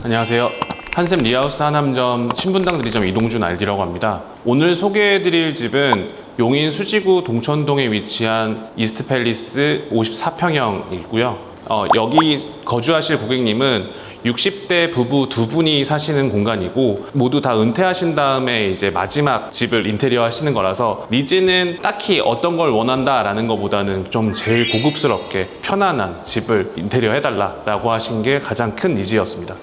안녕하세요. 한샘 리하우스 하남점 신분당 대리점 이동준 RD라고 합니다. 오늘 소개해드릴 집은 용인 수지구 동천동에 위치한 이스트팰리스 54평형이고요. 여기 거주하실 고객님은 60대 부부 두 분이 사시는 공간이고 모두 다 은퇴하신 다음에 이제 마지막 집을 인테리어 하시는 거라서 니즈는 딱히 어떤 걸 원한다라는 것보다는 좀 제일 고급스럽게 편안한 집을 인테리어 해달라고 하신 게 가장 큰 니즈였습니다.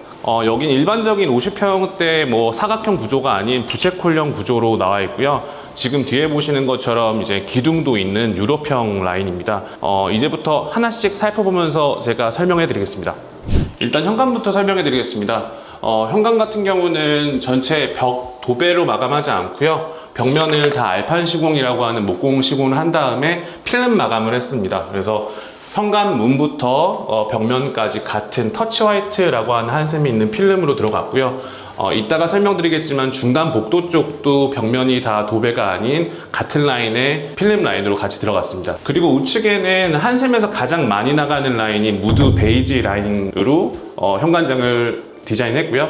여긴 일반적인 50평대 사각형 구조가 아닌 부채꼴형 구조로 나와 있고요. 지금 뒤에 보시는 것처럼 이제 기둥도 있는 유럽형 라인입니다. 이제부터 하나씩 살펴보면서 제가 설명해 드리겠습니다. 일단 현관부터 설명해 드리겠습니다. 현관 같은 경우는 전체 벽 도배로 마감하지 않고요. 벽면을 다 알판 시공이라고 하는 목공 시공을 한 다음에 필름 마감을 했습니다. 그래서 현관 문부터 벽면까지 같은 터치 화이트라고 하는 한샘이 있는 필름으로 들어갔고요. 이따가 설명드리겠지만 중간 복도 쪽도 벽면이 다 도배가 아닌 같은 라인의 필름 라인으로 같이 들어갔습니다. 그리고 우측에는 한샘에서 가장 많이 나가는 라인이 무드 베이지 라인으로 현관장을 디자인했고요.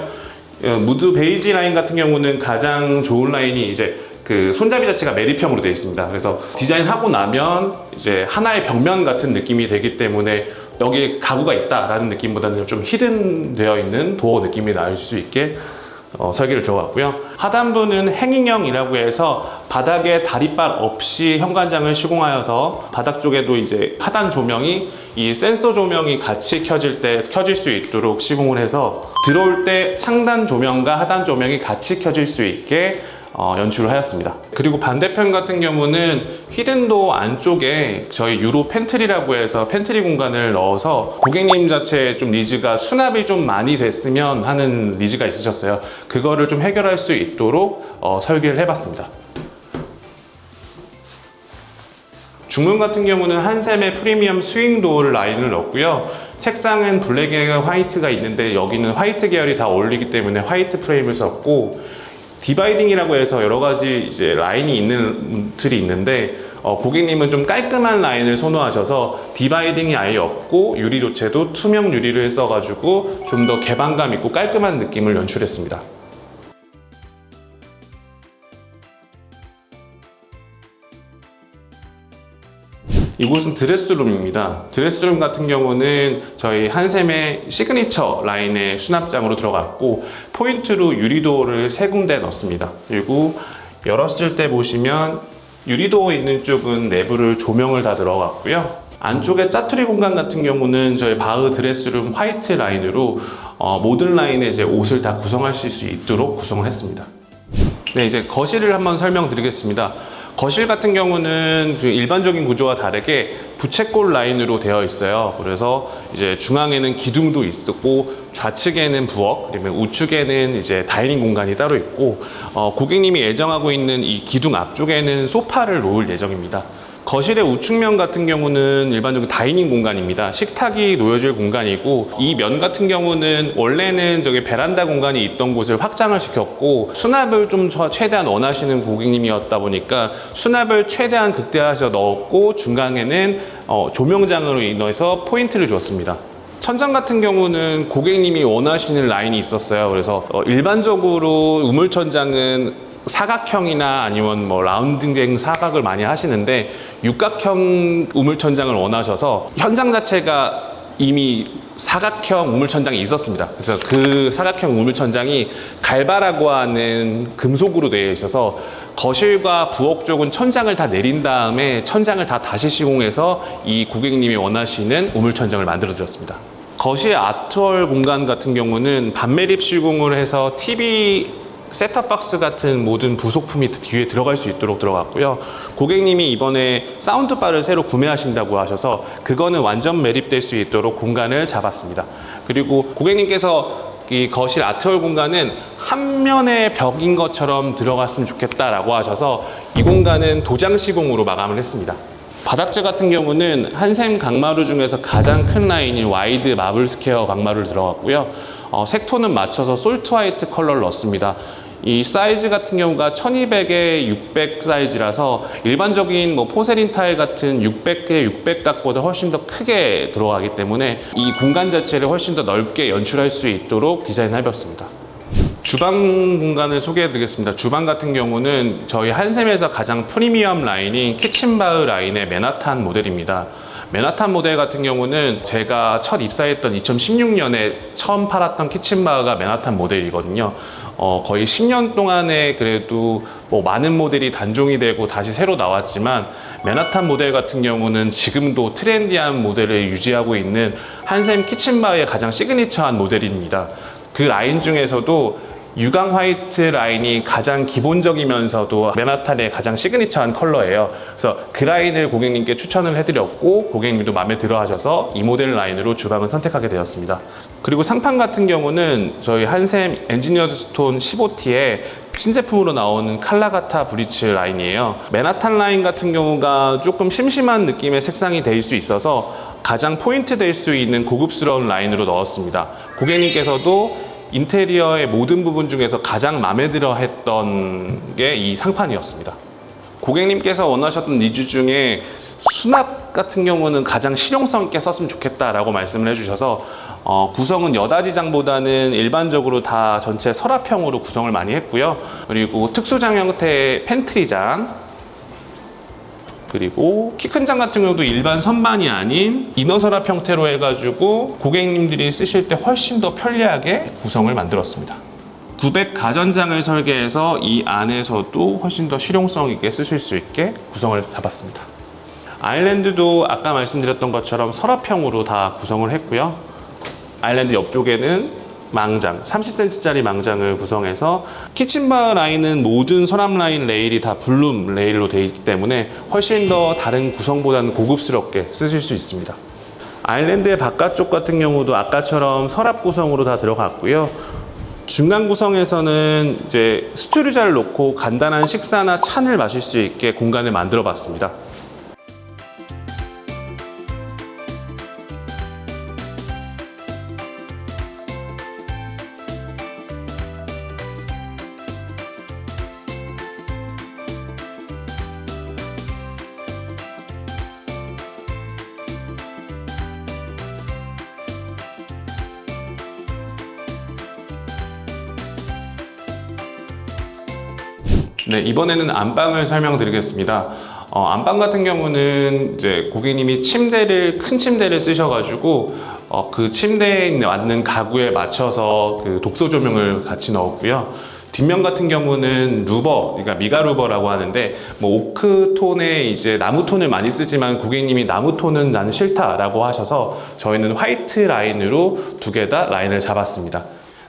무드 베이지 라인 같은 경우는 가장 좋은 라인이 이제 그 손잡이 자체가 매립형으로 되어 있습니다. 그래서 디자인하고 나면 이제 하나의 벽면 같은 느낌이 되기 때문에 여기 가구가 있다라는 느낌보다는 좀 히든되어 있는 도어 느낌이 나올 수 있게 설계를 들어갔고요. 하단부는 행잉형이라고 해서 바닥에 다리빨 없이 현관장을 시공하여서 바닥 쪽에도 이제 하단 조명이 이 센서 조명이 같이 켜질 수 있도록 시공을 해서 들어올 때 상단 조명과 하단 조명이 같이 켜질 수 있게 연출을 하였습니다. 그리고 반대편 같은 경우는 히든도 안쪽에 저희 유로 팬트리라고 해서 팬트리 공간을 넣어서 고객님 자체의 좀 니즈가 수납이 좀 많이 됐으면 하는 니즈가 있으셨어요. 그거를 좀 해결할 수 있도록 설계를 해봤습니다. 중문 같은 경우는 한샘의 프리미엄 스윙 도어 라인을 넣었고요. 색상은 블랙과 화이트가 있는데 여기는 화이트 계열이 다 어울리기 때문에 화이트 프레임을 썼고, 디바이딩이라고 해서 여러 가지 이제 라인이 있는 틀이 있는데 고객님은 좀 깔끔한 라인을 선호하셔서 디바이딩이 아예 없고 유리 교체도 투명 유리를 써가지고 좀 더 개방감 있고 깔끔한 느낌을 연출했습니다. 이곳은 드레스룸입니다. 드레스룸 같은 경우는 저희 한샘의 시그니처 라인의 수납장으로 들어갔고 포인트로 유리도어를 3군데 넣습니다. 그리고 열었을 때 보시면 유리도어 있는 쪽은 내부를 조명을 다 들어갔고요. 안쪽에 짜투리 공간 같은 경우는 저희 바흐 드레스룸 화이트 라인으로 모든 라인의 이제 옷을 다 구성하실 수 있도록 구성을 했습니다. 네, 이제 거실을 한번 설명드리겠습니다. 거실 같은 경우는 일반적인 구조와 다르게 부채꼴 라인으로 되어 있어요. 그래서 이제 중앙에는 기둥도 있고 좌측에는 부엌, 그리고 우측에는 이제 다이닝 공간이 따로 있고 고객님이 예정하고 있는 이 기둥 앞쪽에는 소파를 놓을 예정입니다. 거실의 우측면 같은 경우는 일반적인 다이닝 공간입니다. 식탁이 놓여질 공간이고 이 면 같은 경우는 원래는 저기 베란다 공간이 있던 곳을 확장을 시켰고 수납을 좀 최대한 원하시는 고객님이었다 보니까 수납을 최대한 극대화해서 넣었고 중간에는 조명장으로 인해서 포인트를 줬습니다. 천장 같은 경우는 고객님이 원하시는 라인이 있었어요. 그래서 일반적으로 우물천장은 사각형이나 아니면 라운딩된 사각을 많이 하시는데 육각형 우물천장을 원하셔서 현장 자체가 이미 사각형 우물천장이 있었습니다. 그래서 그 사각형 우물천장이 갈바라고 하는 금속으로 되어 있어서 거실과 부엌 쪽은 천장을 다 내린 다음에 천장을 다 다시 시공해서 이 고객님이 원하시는 우물천장을 만들어 드렸습니다. 거실 아트월 공간 같은 경우는 반매립 시공을 해서 TV 셋탑박스 같은 모든 부속품이 뒤에 들어갈 수 있도록 들어갔고요. 고객님이 이번에 사운드바를 새로 구매하신다고 하셔서 그거는 완전 매립될 수 있도록 공간을 잡았습니다. 그리고 고객님께서 이 거실 아트월 공간은 한 면의 벽인 것처럼 들어갔으면 좋겠다라고 하셔서 이 공간은 도장 시공으로 마감을 했습니다. 바닥재 같은 경우는 한샘 강마루 중에서 가장 큰 라인인 와이드 마블 스퀘어 강마루를 들어갔고요. 색톤은 맞춰서 솔트 화이트 컬러를 넣었습니다. 이 사이즈 같은 경우가 1200에 600 사이즈라서 일반적인 뭐 포세린 타일 같은 600에 600 각보다 훨씬 더 크게 들어가기 때문에 이 공간 자체를 훨씬 더 넓게 연출할 수 있도록 디자인해봤습니다. 주방 공간을 소개해 드리겠습니다. 주방 같은 경우는 저희 한샘에서 가장 프리미엄 라인인 키친바흐 라인의 맨하탄 모델입니다. 맨하탄 모델 같은 경우는 제가 첫 입사했던 2016년에 처음 팔았던 키친바흐가 맨하탄 모델이거든요. 거의 10년 동안에 그래도 뭐 많은 모델이 단종이 되고 다시 새로 나왔지만 맨하탄 모델 같은 경우는 지금도 트렌디한 모델을 유지하고 있는 한샘 키친바흐의 가장 시그니처한 모델입니다. 그 라인 중에서도 유광 화이트 라인이 가장 기본적이면서도 맨하탄의 가장 시그니처한 컬러예요. 그래서 그 라인을 고객님께 추천을 해드렸고 고객님도 마음에 들어 하셔서 이 모델 라인으로 주방을 선택하게 되었습니다. 그리고 상판 같은 경우는 저희 한샘 엔지니어드 스톤 15T에 신제품으로 나오는 칼라가타 브리츠 라인이에요. 맨하탄 라인 같은 경우가 조금 심심한 느낌의 색상이 될 수 있어서 가장 포인트 될 수 있는 고급스러운 라인으로 넣었습니다. 고객님께서도 인테리어의 모든 부분 중에서 가장 마음에 들어 했던 게 이 상판이었습니다. 고객님께서 원하셨던 니즈 중에 수납 같은 경우는 가장 실용성 있게 썼으면 좋겠다라고 말씀을 해주셔서 구성은 여닫이장보다는 일반적으로 다 전체 서랍형으로 구성을 많이 했고요. 그리고 특수장 형태의 팬트리장, 그리고 키 큰 장 같은 경우도 일반 선반이 아닌 이너 서랍 형태로 해가지고 고객님들이 쓰실 때 훨씬 더 편리하게 구성을 만들었습니다. 900 가전장을 설계해서 이 안에서도 훨씬 더 실용성 있게 쓰실 수 있게 구성을 잡았습니다. 아일랜드도 아까 말씀드렸던 것처럼 서랍형으로 다 구성을 했고요. 아일랜드 옆쪽에는 망장, 30cm짜리 망장을 구성해서 키친바흐 라인은 모든 서랍 라인 레일이 다 블룸 레일로 되어 있기 때문에 훨씬 더 다른 구성보다는 고급스럽게 쓰실 수 있습니다. 아일랜드의 바깥쪽 같은 경우도 아까처럼 서랍 구성으로 다 들어갔고요. 중간 구성에서는 이제 스튜류자를 놓고 간단한 식사나 찬을 마실 수 있게 공간을 만들어 봤습니다. 네, 이번에는 안방을 설명드리겠습니다. 안방 같은 경우는 이제 고객님이 큰 침대를 쓰셔가지고 그 침대에 맞는 가구에 맞춰서 그 독서 조명을 같이 넣었고요. 뒷면 같은 경우는 루버, 그러니까 미가 루버라고 하는데 뭐 오크 톤의 이제 나무 톤을 많이 쓰지만 고객님이 나무 톤은 나는 싫다라고 하셔서 저희는 화이트 라인으로 두 개 다 라인을 잡았습니다.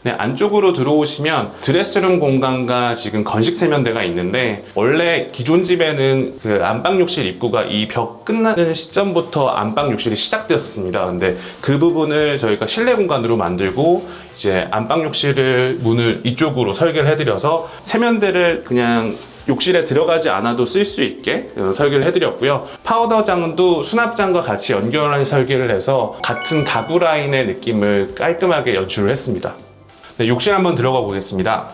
네, 안쪽으로 들어오시면 드레스룸 공간과 지금 건식 세면대가 있는데 원래 기존 집에는 그 안방 욕실 입구가 이 벽 끝나는 시점부터 안방 욕실이 시작되었습니다. 근데 그 부분을 저희가 실내 공간으로 만들고 이제 안방 욕실을 문을 이쪽으로 설계를 해드려서 세면대를 그냥 욕실에 들어가지 않아도 쓸 수 있게 설계를 해드렸고요. 파우더장도 수납장과 같이 연결한 설계를 해서 같은 가구 라인의 느낌을 깔끔하게 연출을 했습니다. 네, 욕실 한번 들어가 보겠습니다.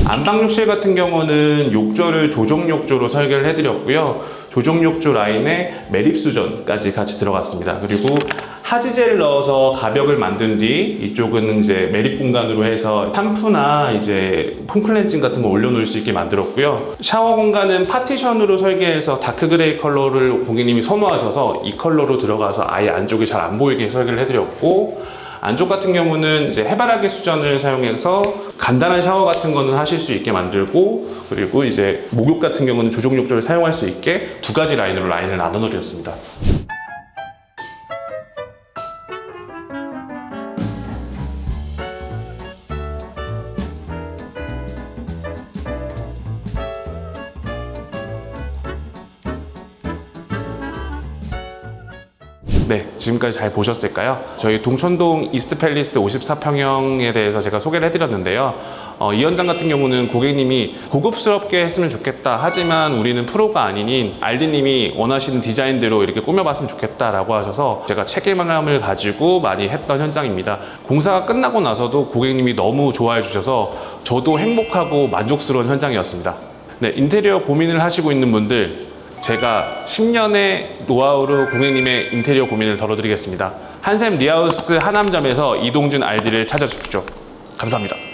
안방 욕실 같은 경우는 욕조를 조종 욕조로 설계를 해드렸고요. 조종 욕조 라인에 매립 수전까지 같이 들어갔습니다. 그리고 하지젤을 넣어서 가벽을 만든 뒤 이쪽은 이제 매립 공간으로 해서 샴푸나 이제 폼클렌징 같은 거 올려놓을 수 있게 만들었고요. 샤워 공간은 파티션으로 설계해서 다크 그레이 컬러를 고객님이 선호하셔서 이 컬러로 들어가서 아예 안쪽이 잘 안 보이게 설계를 해드렸고, 안쪽 같은 경우는 이제 해바라기 수전을 사용해서 간단한 샤워 같은 거는 하실 수 있게 만들고, 그리고 이제 목욕 같은 경우는 조종 욕조를 사용할 수 있게 두 가지 라인으로 라인을 나눠 드렸습니다. 네, 지금까지 잘 보셨을까요? 저희 동천동 이스트팰리스 54평형에 대해서 제가 소개를 해드렸는데요. 이 현장 같은 경우는 고객님이 고급스럽게 했으면 좋겠다. 하지만 우리는 프로가 아니닌 알디님이 원하시는 디자인대로 이렇게 꾸며봤으면 좋겠다라고 하셔서 제가 책임감을 가지고 많이 했던 현장입니다. 공사가 끝나고 나서도 고객님이 너무 좋아해 주셔서 저도 행복하고 만족스러운 현장이었습니다. 네, 인테리어 고민을 하시고 있는 분들, 제가 10년의 노하우로 고객님의 인테리어 고민을 덜어드리겠습니다. 한샘 리하우스 하남점에서 이동준 RD를 찾아주십시오. 감사합니다.